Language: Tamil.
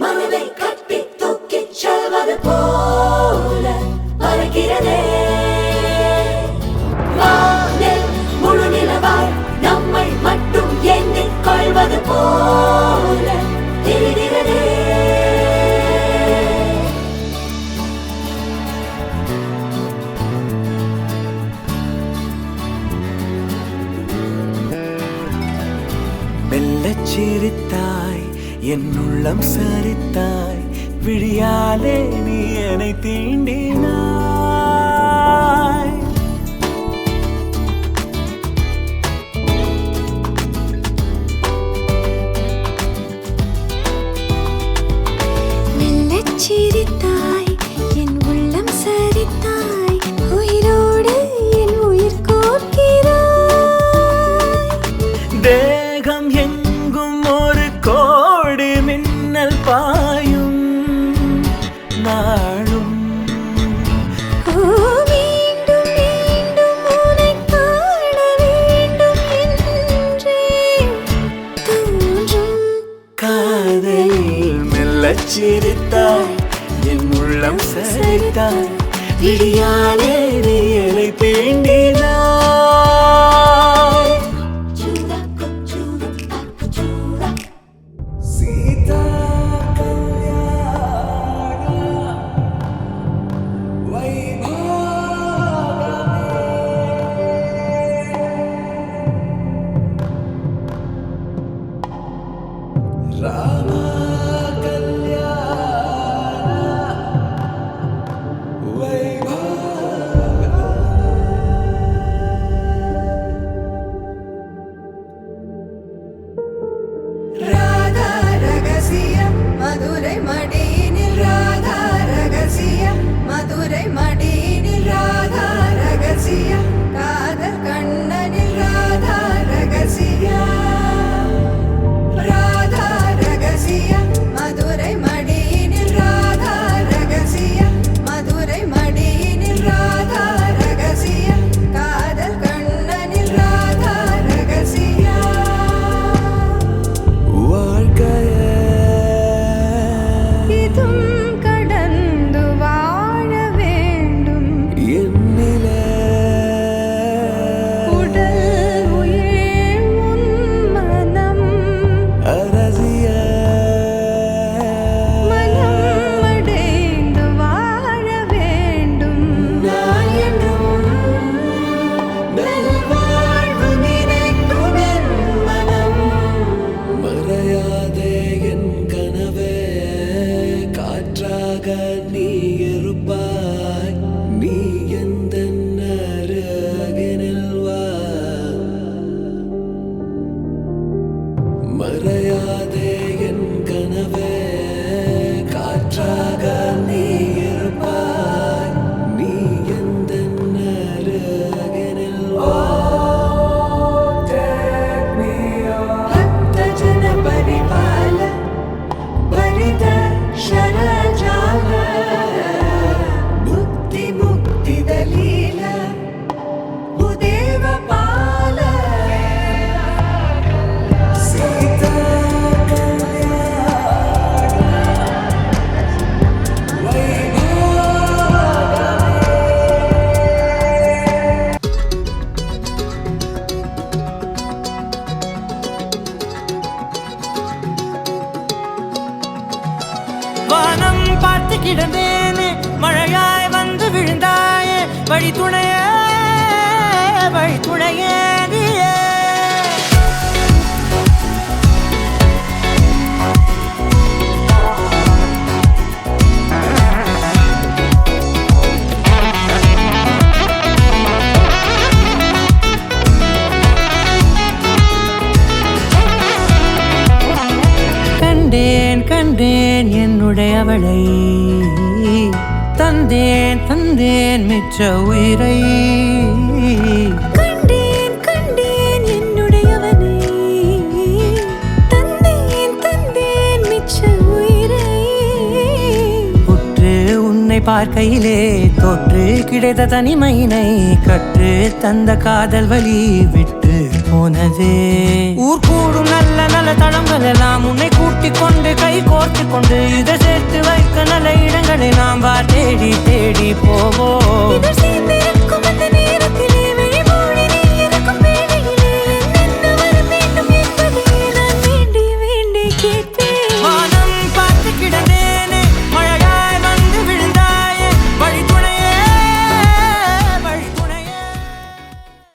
மனதை கட்டி தூக்கிச் செல்வது போல பறக்கிறதே வானில் முழு நிலவாய் நம்மை மட்டும் எண்ணிக் கொள்வது போல தெரிகிறதே. மெல்லச் சிரித்தாய் என் உள்ளம் சரித்தாய் விழியாலே நீ என்னை தீண்டினாய். மெல்லச் சிரித்தாய் என் உள்ளம் சரித்தாய் உயிரோடு என் உயிர் கோர்க்கிறாய். தேகம் எங்கும் ஒரு கோடி மின்னல் பாயும் நாளும் மீண்டும் மீண்டும் உன்னைக் காண வேண்டும் என்றே தோன்றும். காதலில் மெல்லச் சிரித்தாய் என் உள்ளம் சரித்தாய் விழியாலே நீ என்னை தீண்டினாய். சூடா குச்சூடா குச்சூடா சீதா கல்யாண வைபோகமே ராம கல்யாண வைபோகமே. ராதா ரகசியம் மதுரை மடியினில் ராதா ரகசியம் மதுரை மடியினில் ராதா ரகசியம் காதல் கண்ணனில் ராதா ரகசியம் ராதா ரகசியம் மதுரை மடியினில் ராதா ரகசியம் மதுரை மடியினில் ராதா ரகசியம் காதல் கண்ணனில் ராதா ரகசியம் வாழ்க்கையே இதும் கடந்து வாழ வேண்டும் என்னிலே உடல் உயிர் உன் மனம் அரசிய மனம் அடைந்து வாழ வேண்டும் நான் என்றும் நல்வாழ்வு நினைக்கும் என் மனம் மறையாதே என் கனவே காற்றாக நீ இருப்பாய் நீ எந்த அருகினில் வா மறையாதே என் கனவே காற்றாக நீ இருப்பாய் நீ எந்த அருகினில் வா. Take me on. ಭಕ್ತ ಜನ ಪರಿಪಾಲ ಬರಿದ ಶರಜಾಲ ಮುಕ್ತಿ ಮುಕ್ತಿ ದಲೀಲ ಭೂದೇವ ಪಾಲ சீதா கல்யாண வானம் பார்த்து கிடந்தேனே மழையாய் வந்து விழுந்தாயே வழி துணையே நீயே. கண்டேன் கண்டேன் என்னுடையவளை தந்தேன் தந்தேன் மிச்ச உயிரை. கண்டேன் கண்டேன் என்னுடையவனை தந்தேன் தந்தேன் மிச்ச உயிரை. உற்று உன்னை பார்க்கையிலே தொற்று கிடைத்த தனிமையினை கற்று தந்த காதல் வழி விட்டு போனதே. ஊர் கூடும் நல்ல நல்ல தளங்கள் எல்லாம் உன்னை கூட்டிக் கொண்டு கை கை கோர்த்து கொண்டு இதை சேர்த்து வைக்க நல்ல இடங்களை நாம் தேடி